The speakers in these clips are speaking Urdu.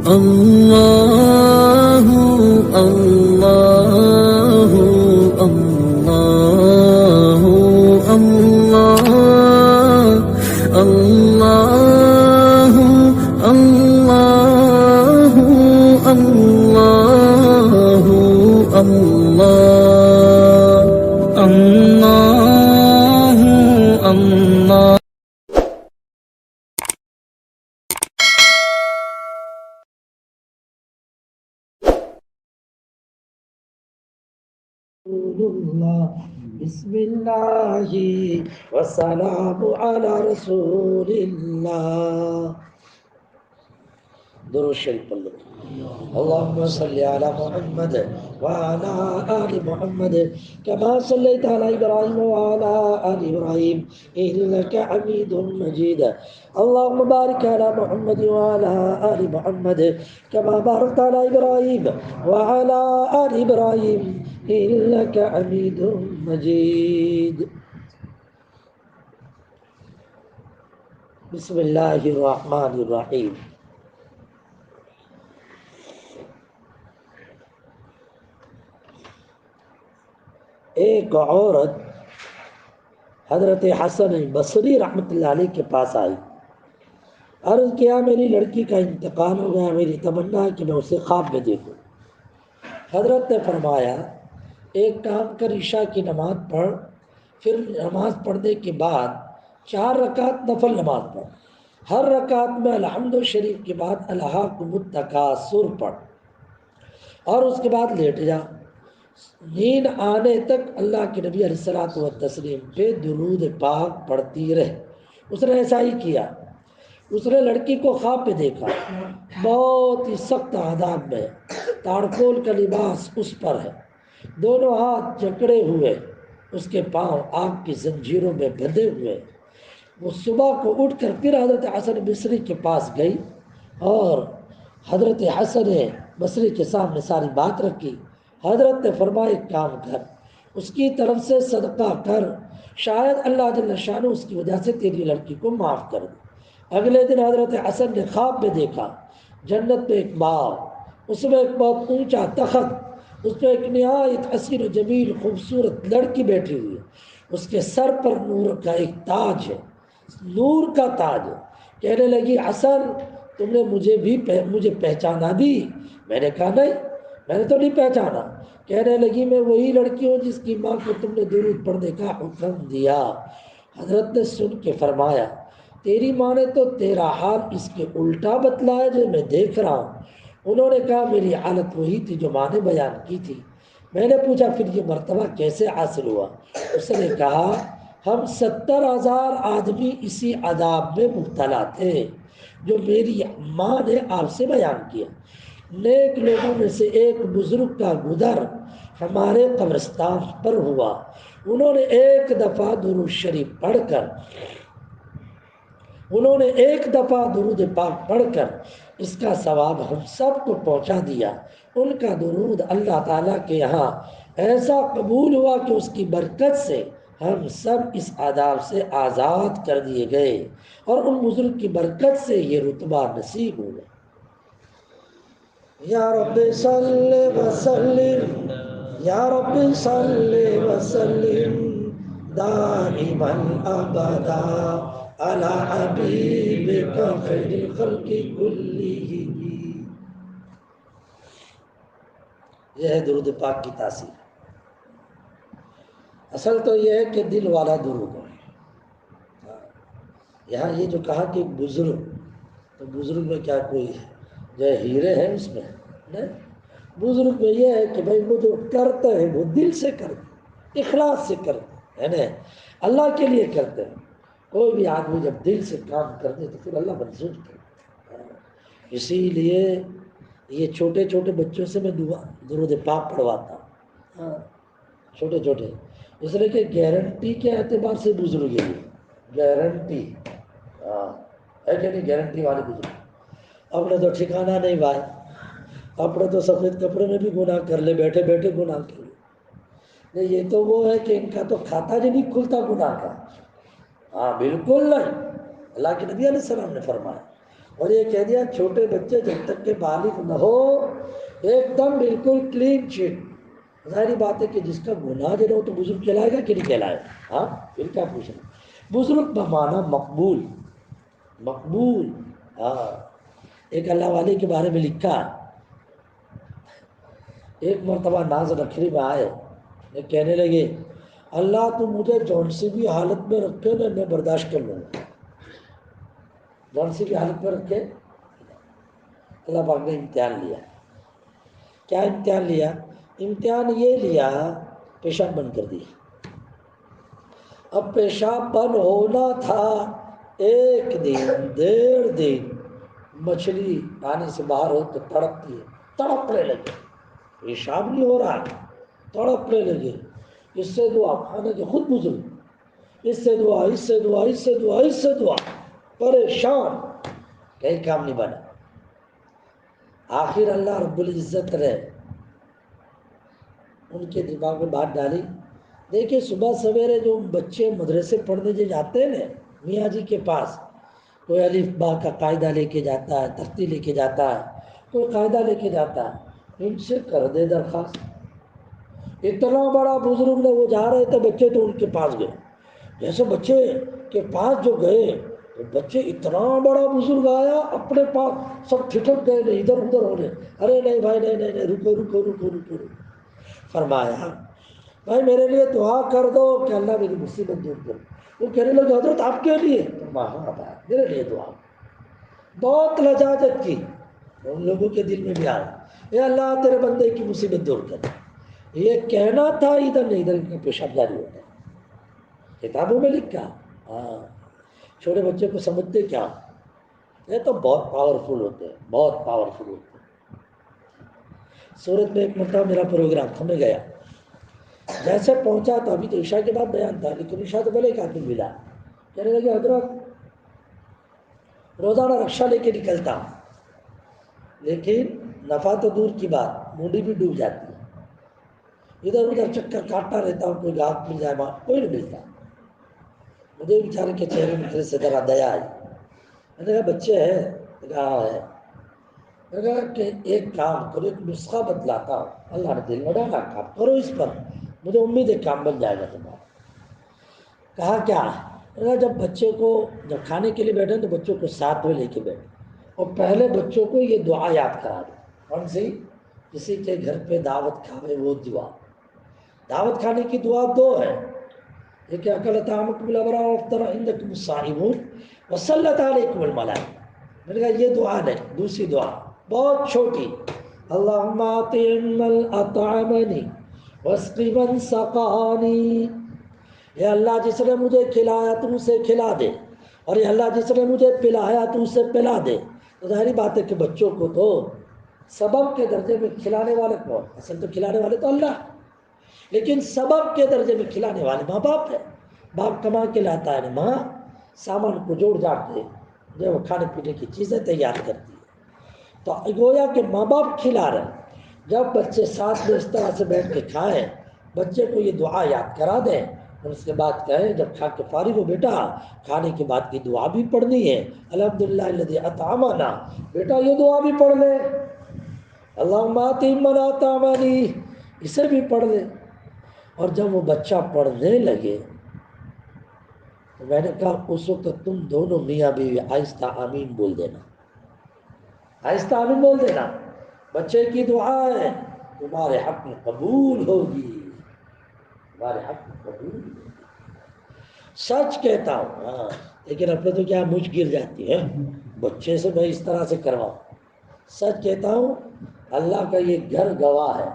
اللہ اللہ اللہ اللہ اللہ اللہ اللہ اللہ اللہ اللہ بسم اللہ والسلام علی رسول اللہ. درود شریف پڑھ لو. اللهم صل على محمد وعلى آل محمد كما صليت على إبراهيم وعلى آل إبراهيم إنك حميد مجيد. اللهم بارك على محمد وعلى آل محمد كما باركت على إبراهيم وعلى آل إبراهيم إنك حميد مجيد. بسم الله الرحمن الرحيم. ایک عورت حضرت حسن بصری رحمۃ اللہ علیہ کے پاس آئی. عرض کیا میری لڑکی کا انتقال ہو گیا, میری تمنا ہے کہ میں اسے خواب میں دیکھوں. حضرت نے فرمایا ایک کام کر, عشاء کی نماز پڑھ, پھر نماز پڑھنے کے بعد 4 رکعت نفل نماز پڑھ. ہر رکعت میں الحمد شریف کے بعد الہاکم التکاثر پڑھ اور اس کے بعد لیٹ جا. نیند آنے تک اللہ کے نبی علیہ الصلوۃ والتسلیم پہ درود پاک پڑھتی رہے. اس نے ایسا ہی کیا. اس نے لڑکی کو خواب پہ دیکھا, بہت ہی سخت آداب میں, تاڑکول کا لباس اس پر ہے, دونوں ہاتھ جکڑے ہوئے, اس کے پاؤں آگ کی زنجیروں میں بندھے ہوئے. وہ صبح کو اٹھ کر پھر حضرت حسن بصری کے پاس گئی اور حضرت حسن بصری کے سامنے ساری بات رکھی. حضرت نے فرمایا ایک کام کر, اس کی طرف سے صدقہ کر, شاید اللہ جل شانہ اس کی وجہ سے تیری لڑکی کو معاف کر دے. اگلے دن حضرت حسن نے خواب میں دیکھا جنت میں ایک باغ, اس میں ایک بہت اونچا تخت, اس میں ایک نہایت حسین و جمیل خوبصورت لڑکی بیٹھی ہوئی ہے. اس کے سر پر نور کا ایک تاج ہے, نور کا تاج ہے. کہنے لگی حسن تم نے مجھے پہچانا بھی؟ میں نے کہا نہیں, میں نے تو نہیں پہچانا. کہنے لگی میں وہی لڑکی ہوں جس کی ماں کو تم نے درود پڑھنے کا حکم دیا. حضرت نے سن کے فرمایا تیری ماں نے تو تیرا حال اس کے الٹا بتلایا جو میں دیکھ رہا ہوں. انہوں نے کہا میری حالت وہی تھی جو ماں نے بیان کی تھی. میں نے پوچھا پھر یہ مرتبہ کیسے حاصل ہوا؟ اس نے کہا ہم 70,000 آدمی اسی عذاب میں مبتلا تھے جو میری ماں نے آپ سے بیان کیا. نیک لوگوں میں سے ایک بزرگ کا گزر ہمارے قبرستان پر ہوا. انہوں نے ایک دفعہ درود شریف پڑھ کر درود پاک پڑھ کر اس کا ثواب ہم سب کو پہنچا دیا. ان کا درود اللہ تعالیٰ کے یہاں ایسا قبول ہوا کہ اس کی برکت سے ہم سب اس عذاب سے آزاد کر دیے گئے اور ان بزرگ کی برکت سے یہ رتبہ نصیب ہوا. یا رب صلی وسلم یا رب صلی وسلم دائما ابدا علی حبیبک خیر الخلق کلہم. یہ ہے درود پاک کی تاثیر. اصل تو یہ ہے کہ دل والا درود ہے. یہاں یہ جو کہا کہ بزرگ, تو بزرگ میں کیا کوئی جو ہیرے ہیں اس میں نہیں. بزرگ میں یہ ہے کہ بھائی وہ جو کرتے ہیں وہ دل سے کرتے, اخلاص سے کرتے ہیں نا, اللہ کے لیے کرتے ہیں. کوئی بھی آدمی جب دل سے کام کرتے تو پھر اللہ منظور کرتے. اسی لیے یہ چھوٹے چھوٹے بچوں سے میں درود پاک پڑھواتا ہوں, چھوٹے چھوٹے, اس لیے کہ گارنٹی کے اعتبار سے بزرگ ہے, گارنٹی ہے کہ نہیں, گارنٹی والے بزرگ. اپنے تو ٹھکانا نہیں بھائی, اپنے تو سفید کپڑے میں بھی گناہ کر لے, بیٹھے بیٹھے گناہ کر لے. نہیں, یہ تو وہ ہے کہ ان کا تو کھاتا جو نہیں کھلتا گناہ کا. بالکل نہیں. اللہ کے نبی علیہ السلام نے فرمایا اور یہ کہہ دیا چھوٹے بچے جب تک کہ بالغ نہ ہو ایک دم بالکل کلین چٹ. ظاہری بات ہے کہ جس کا گناہ جو ہو تو بزرگ کہلائے گا کہ نہیں کہلائے گا؟ ہاں پھر کیا پوچھنا. بزرگ بمانا مقبول. مقبول. ہاں ایک اللہ والے کے بارے میں لکھا ایک مرتبہ ناز نخری میں آئے یہ کہنے لگے اللہ تو مجھے جون سی بھی حالت میں رکھے نا میں برداشت کر لوں گا. جون سی بھی حالت میں رکھے. اللہ پاک نے امتحان لیا. کیا امتحان لیا؟ امتحان یہ لیا پیشاب بند کر دیا. اب پیشاب بند ہونا تھا 1 دن 1.5 دن مچھلی پانی سے باہر ہو تو تڑپتی ہے تڑپنے لگے. پیشاب نہیں ہو رہا تڑپنے لگے. اس سے دعا کھانے کے خود بزرگ اس سے دعا اس سے دعا اس سے دعا اس سے دعا پریشان کہیں کام نہیں بنا. آخر اللہ رب العزت نے ان کے دماغ میں بات ڈالی. دیکھیے صبح سویرے جو بچے مدرسے پڑھنے جو جاتے ہیں نا میاں جی کے پاس کوئی الف با کا قاعدہ لے کے جاتا ہے تختی لے کے جاتا ہے کوئی قاعدہ لے کے جاتا ہے ان سے کر دے درخواست. اتنا بڑا بزرگ نے وہ جا رہے تھے بچے تو ان کے پاس گئے. جیسے بچے کے پاس جو گئے تو بچے اتنا بڑا بزرگ آیا اپنے پاس سب ٹھٹک گئے نہیں ادھر ادھر ہو رہے. ارے نہیں بھائی نہیں نہیں نہیں رکو رکو رکو رکو رکو. فرمایا بھائی میرے لیے دعا کر دو کہ اللہ میری مصیبت دور کر. وہ کہنے لگے حضرت آپ کے لیے؟ ہاں میرے لیے دعا. بہت لجاجت کی. ان لوگوں کے دل میں بھی آیا اے اللہ تیرے بندے کی مصیبت دور کر. یہ کہنا تھا ادھر نہیں ادھر کا پیشاب جاری ہوتا ہے. کتابوں میں لکھا. ہاں چھوٹے بچے کو سمجھتے کیا یہ تو بہت پاورفل ہوتے ہیں بہت پاورفل ہوتے ہیں. سورت میں ایک مرتبہ میرا پروگرام تھا میں گیا. جیسے پہنچا تو ابھی تو عشاء کے بعد بیان تھا لیکن عشاء تو پہلے کافی ملا. کہنے لگے حضرت روزانہ رکشہ لے کے نکلتا ہوں لیکن نفع تو دور کی بات منڈی بھی ڈوب جاتی ہے. ادھر ادھر چکر کاٹتا رہتا ہوں کوئی گاہک مل جائے وہاں کوئی نہیں ملتا. مجھے بیچارے کے چہرے میں سے ذرا دیا آئی. میں نے کہا بچے ہیں؟ کہا ہے. میں نے کہا کہ ایک کام کرو ایک نسخہ بتلاتا ہوں اللہ نے دل میں ڈالا کام کرو اس پر مجھے امید ہے کام بن جائے گا تمہارا. کہا کیا؟ میں نے کہا جب بچے کو جب کھانے کے لیے بیٹھے تو بچوں کو ساتھ میں لے کے بیٹھے اور پہلے بچوں کو یہ دعا یاد کرا دو. کون سی؟ کسی کے گھر پہ دعوت کھاوے وہ دعا. دعوت کھانے کی دعا 2 ہے. ایک اکل طعامکم الابرار وافطر عندکم الصائمون وصلت علیکم الملائکہ. میں نے کہا یہ دعا نہیں دوسری دعا بہت چھوٹی. اللہم اطعم من اطعمنی واسقی من سقانی. اے اللہ جس نے مجھے کھلایا تو اسے کھلا دے اور اے اللہ جس نے مجھے پلایا تو اسے پلا دے. تو ظاہری بات ہے کہ بچوں کو تو سبب کے درجے میں کھلانے والے کون؟ اصل تو کھلانے والے تو اللہ لیکن سبب کے درجے میں کھلانے والے ماں باپ ہے. باپ کما کے لاتا ہے ماں سامان کو جوڑ جاڑ کے جو وہ کھانے پینے کی چیزیں تیار کرتی ہے. تو گویا کہ ماں باپ کھلا رہے. جب بچے ساتھ میں اس طرح سے بیٹھ کے کھائیں بچے کو یہ دعا یاد کرا دیں اور اس کے بعد کہیں جب کھا کے فارغ ہو بیٹا کھانے کے بعد کی دعا بھی پڑھنی ہے الحمدللہ الذی اطعمنا. بیٹا یہ دعا بھی پڑھ لے اللہم اطعم من اطعمنی اسے بھی پڑھ لے. اور جب وہ بچہ پڑھنے لگے تو میں نے کہا اس وقت تم دونوں میاں بیوی آہستہ آمین بول دینا. آہستہ آمین بول دینا. بچے کی دعا ہے تمہارے حق میں قبول ہوگی تمہارے حق میں قبول ہوگی. سچ کہتا ہوں. ہاں لیکن اپنے تو کیا مجھ گر جاتی ہے بچے سے میں اس طرح سے کرواؤں. سچ کہتا ہوں اللہ کا یہ گھر گواہ ہے.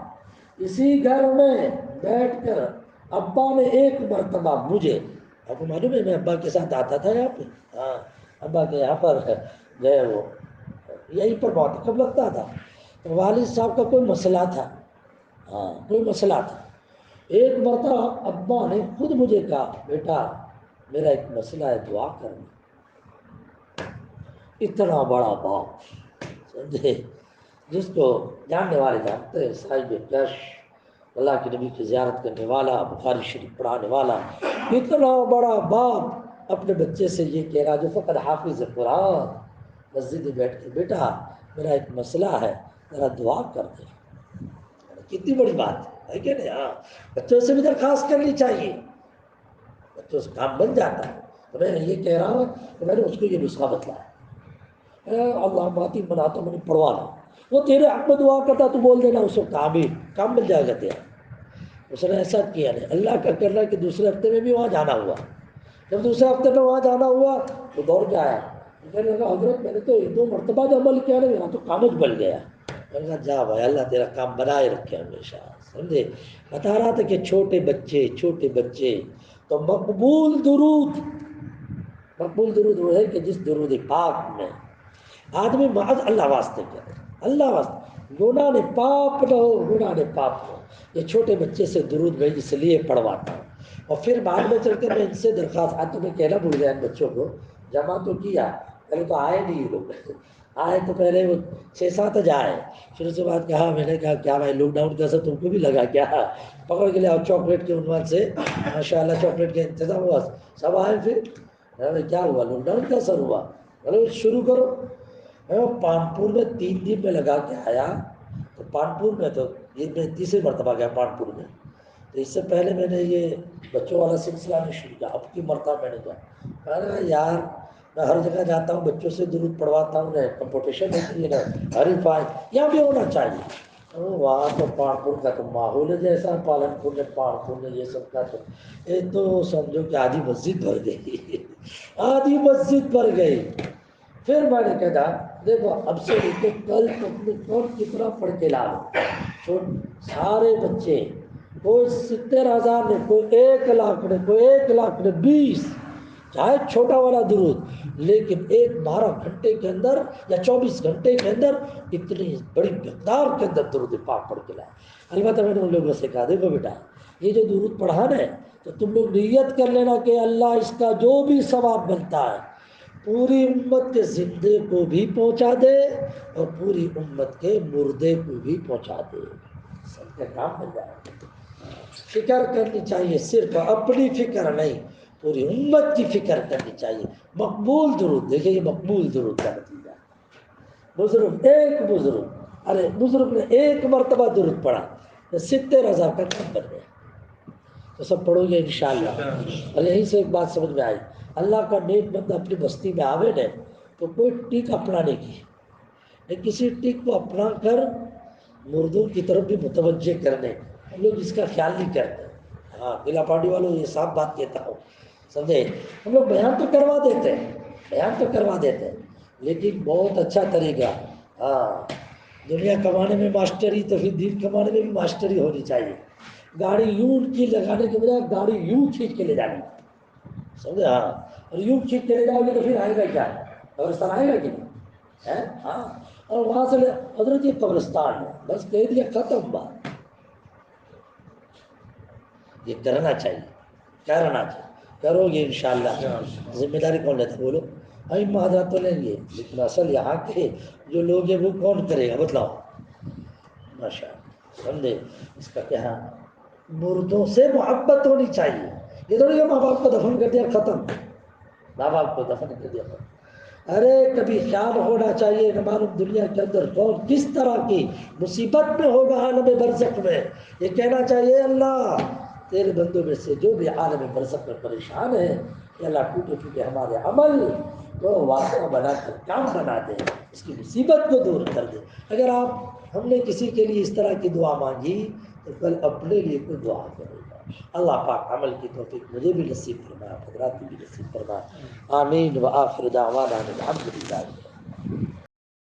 اسی گھر میں بیٹھ کر ابا نے ایک مرتبہ مجھے آپ کو معلوم ہے میں ابا کے ساتھ آتا تھا یہاں پہ. ہاں ابا کے یہاں پر جو ہے وہ یہیں پر بہت کب لگتا تھا. والد صاحب کا کوئی مسئلہ تھا. ہاں کوئی مسئلہ تھا. ایک مرتبہ ابا نے خود مجھے کہا بیٹا میرا ایک مسئلہ ہے دعا کرنا. اتنا بڑا باپ سمجھے جس کو جاننے والے جانتے ہیں صاحب کش اللہ کے نبی کی زیارت کرنے والا بخاری شریف پڑھانے والا اتنا بڑا باپ اپنے بچے سے یہ کہہ رہا جو فقط حافظ قرآن مسجد میں بیٹھ کے بیٹا میرا ایک مسئلہ ہے ذرا دعا کر دے. کتنی بڑی بات ہے کہ نہیں؟ ہاں بچوں سے بھی درخواست کرنی چاہیے، بچوں سے کام بن جاتا ہے. تو میں یہ کہہ رہا ہوں کہ میں نے اس کو یہ نسخہ بتلایا، اللہ ماتی بناتا میں نے پڑھوا لا، وہ تیرے حق میں دعا کرتا تو بول دینا اس کو کام مل جائے گا تیرا. اس نے ایسا کیا نہیں. اللہ کا کرنا کہ دوسرے ہفتے میں بھی وہاں جانا ہوا. جب دوسرے ہفتے میں وہاں جانا ہوا تو دوڑ کے آیا. میں نے کہا حضرت میں نے تو 2 مرتبہ جو عمل کیا نہیں تو کامج بن گیا. میں نے کہا جا بھائی اللہ تیرا کام بنائے رکھے ہمیشہ. سمجھے؟ بتا رہا تھا کہ چھوٹے بچے تو مقبول درود وہ ہے کہ جس درود پاک میں آدمی محض اللہ واسطے کرے، اللہ واسطے، گناہ نے پاپ نہ ہو. یہ چھوٹے بچے سے درود میں اس لیے پڑھواتا ہوں. اور پھر بعد میں چل کے میں ان سے درخواست، آج تو میں کہنا بھول گیا ان بچوں کو، جمع تو کیا، پہلے تو آئے نہیں لوگ، آئے تو پہلے وہ 6-7 آئے. پھر اس کے بعد کہا، میں نے کہا کیا بھائی لاک ڈاؤن کا اثر تم کو بھی لگا کیا؟ پکڑ کے لے آؤ چاکلیٹ کے عنوان سے، ماشاء اللہ چاکلیٹ کا انتظام ہوا، سب آئے. پھر کیا ہوا؟ لاک ڈاؤن کا اثر ہوا. چلو شروع کرو. پانپور میں 3 دن میں لگا کے آیا. تو پانپور میں تو یہ میں تیسری مرتبہ گیا پانپور میں. تو اس سے پہلے میں نے یہ بچوں والا سلسلہ نہیں شروع کیا، اب کی مرتبہ میں نے کیا. میں نے کہا یار میں ہر جگہ جاتا ہوں بچوں سے درود پڑھواتا ہوں، نہ کمپٹیشن ہوتی ہے نہ حریفائی، یہاں بھی ہونا چاہیے. وہاں تو پانپور کا تو ماحول ہے جیسا، پالنپور میں پانپور میں یہ سب کا تو یہ تو سمجھو کہ آدھی مسجد بھر گئی، آدھی مسجد بھر گئی. پھر میں نے کہا دیکھو اب سے لے کے کل تک کون کتنا پڑھ کے لا لو، سارے بچے، کوئی 70,000 نے، کوئی 1,00,000 نے، کوئی 1,00,000 نے 20، چاہے چھوٹا والا درود، لیکن 12 گھنٹے کے اندر یا 24 گھنٹے کے اندر اتنی بڑی مقدار کے اندر درود پاک پڑھ کے لائے. البتہ میں نے ان لوگوں سے کہا دیکھو بیٹا یہ جو درود پڑھانا ہے تو تم لوگ نیت کر لینا کہ اللہ اس کا جو بھی ثواب بنتا ہے پوری امت کے زندے کو بھی پہنچا دے اور پوری امت کے مردے کو بھی پہنچا دے. سب کا کام بن جائے. فکر کرنی چاہیے، صرف اپنی فکر نہیں، پوری امت کی فکر کرنی چاہیے. مقبول درود، دیکھیں یہ مقبول درود کا نتیجہ. بزرگ نے 1 مرتبہ درود پڑھا تو 70,000 کا کام بن گیا. تو سب پڑھو گے انشاءاللہ. اور یہیں سے ایک بات سمجھ میں آئی، اللہ کا نیک بندہ اپنی بستی میں آوے نا تو کوئی ٹک اپنانے کی، کسی ٹک کو اپنا کر مردوں کی طرف بھی متوجہ کرنے، ہم لوگ اس کا خیال نہیں کرتے. ہاں بلا پارٹی والوں یہ صاف بات کہتا ہوں، سمجھے؟ ہم لوگ بیان تو کروا دیتے ہیں لیکن بہت اچھا طریقہ. ہاں دنیا کمانے میں ماسٹری تو پھر دین کمانے میں بھی ماسٹری ہونی چاہیے. گاڑی یوں کی لگانے کے بجائے گاڑی یوں کھینچ کے لے جانی، سمجھے؟ ہاں اور یوں کھینچ کے لے جاؤ گے تو پھر آئے گا کیا؟ قبرستان آئے گا کہ نہیں؟ ہاں اور وہاں سے حضرت یہ قبرستان ہے، بس کہہ دیا ختم بات. یہ کرنا چاہیے، کرو گے انشاءاللہ. ذمہ داری کون لیتا بولو؟ ہم حضرات تو لیں گے لیکن اصل یہاں کے جو لوگ ہیں وہ کون کرے گا بتلاؤ؟ ماشاء اللہ. سمجھے؟ اس کا کیا، مردوں سے محبت ہونی چاہیے. یہ تھوڑی کہ ماں باپ کو دفن کر دیا ختم، ماں باپ کو دفن کر دیا ختم. ارے کبھی خیال ہونا چاہیے کہ معلوم دنیا کے اندر کون کس طرح کی مصیبت میں ہوگا عالم برزخ میں. یہ کہنا چاہیے اللہ تیرے بندوں میں سے جو بھی عالم برزخ میں پریشان ہے کہ اللہ ٹوٹے ہمارے عمل کو واسطہ بنا کر کام بنا دے، اس کی مصیبت کو دور کر دے. اگر ہم نے کسی کے لیے اس طرح کی دعا مانگی تو کل اپنے لیے کوئی دعا کرے گا. اللہ پاک عمل کی توفیق مجھے بھی نصیب فرمائے، حضرات بھی نصیب فرمائے. آمین. وآخر دعوانا الحمدللہ.